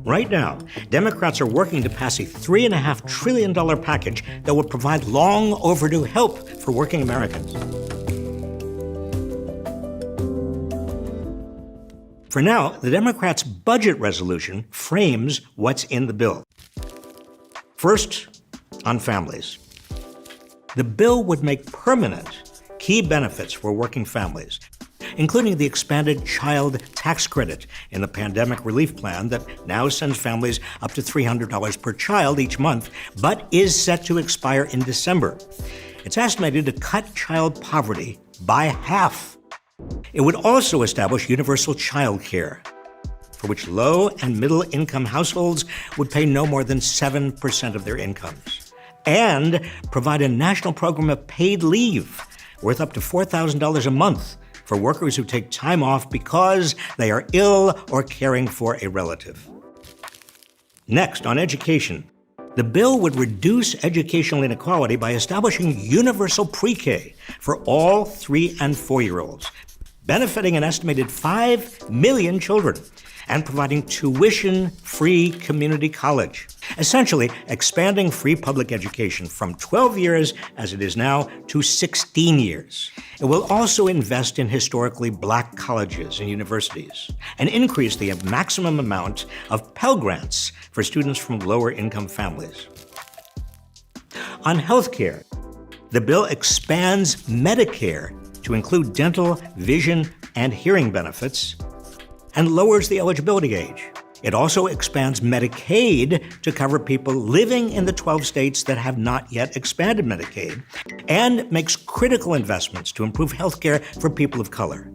Right now, Democrats are working to pass a $3.5 trillion package that will provide long overdue help for working Americans. For now, the Democrats' budget resolution frames what's in the bill. First, on families. The bill would make permanent key benefits for working families, including the expanded child tax credit in the pandemic relief plan that now sends families up to $300 per child each month, but is set to expire in December. It's estimated to cut child poverty by half. It would also establish universal child care, for which low and middle income households would pay no more than 7% of their incomes, and provide a national program of paid leave worth up to $4,000 a month for workers who take time off because they are ill or caring for a relative. Next, on education. The bill would reduce educational inequality by establishing universal pre-K for all 3- and 4-year-olds, benefiting an estimated 5 million children, and providing tuition-free community college, essentially expanding free public education from 12 years, as it is now, to 16 years. It will also invest in historically black colleges and universities, and increase the maximum amount of Pell Grants for students from lower-income families. On health care, the bill expands Medicare to include dental, vision, and hearing benefits, and lowers the eligibility age. It also expands Medicaid to cover people living in the 12 states that have not yet expanded Medicaid, and makes critical investments to improve health care for people of color.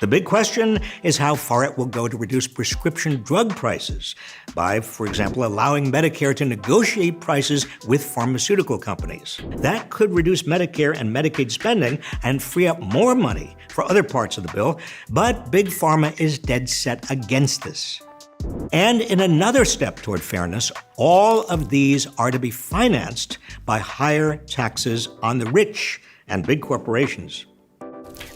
The big question is how far it will go to reduce prescription drug prices by, for example, allowing Medicare to negotiate prices with pharmaceutical companies. That could reduce Medicare and Medicaid spending and free up more money for other parts of the bill, but Big Pharma is dead set against this. And in another step toward fairness, all of these are to be financed by higher taxes on the rich and big corporations.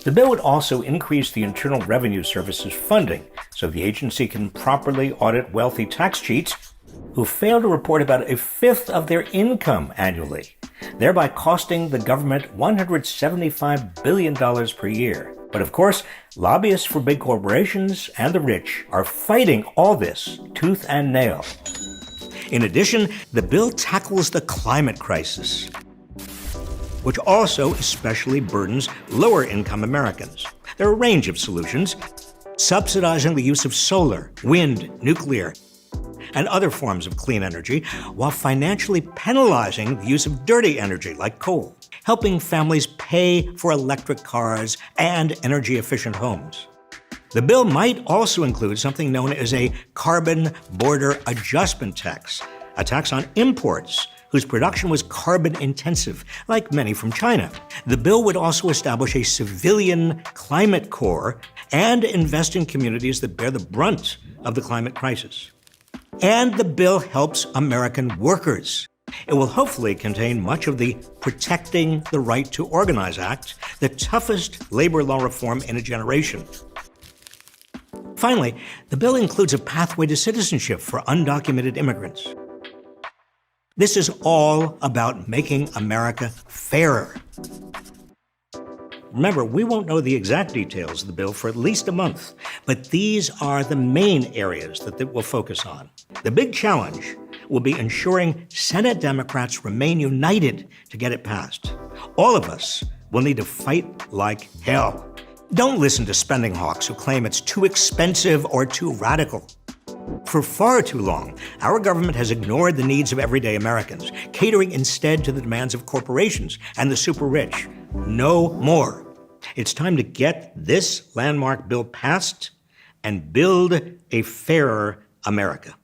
The bill would also increase the Internal Revenue Service's funding so the agency can properly audit wealthy tax cheats who fail to report about a fifth of their income annually, thereby costing the government $175 billion per year. But of course, lobbyists for big corporations and the rich are fighting all this tooth and nail. In addition, the bill tackles the climate crisis, which also especially burdens lower-income Americans. There are a range of solutions, subsidizing the use of solar, wind, nuclear, and other forms of clean energy, while financially penalizing the use of dirty energy like coal, helping families pay for electric cars and energy-efficient homes. The bill might also include something known as a carbon border adjustment tax, a tax on imports whose production was carbon-intensive, like many from China. The bill would also establish a civilian climate corps and invest in communities that bear the brunt of the climate crisis. And the bill helps American workers. It will hopefully contain much of the Protecting the Right to Organize Act, the toughest labor law reform in a generation. Finally, the bill includes a pathway to citizenship for undocumented immigrants. This is all about making America fairer. Remember, we won't know the exact details of the bill for at least a month, but these are the main areas that it will focus on. The big challenge will be ensuring Senate Democrats remain united to get it passed. All of us will need to fight like hell. Don't listen to spending hawks who claim it's too expensive or too radical. For far too long, our government has ignored the needs of everyday Americans, catering instead to the demands of corporations and the super rich. No more. It's time to get this landmark bill passed and build a fairer America.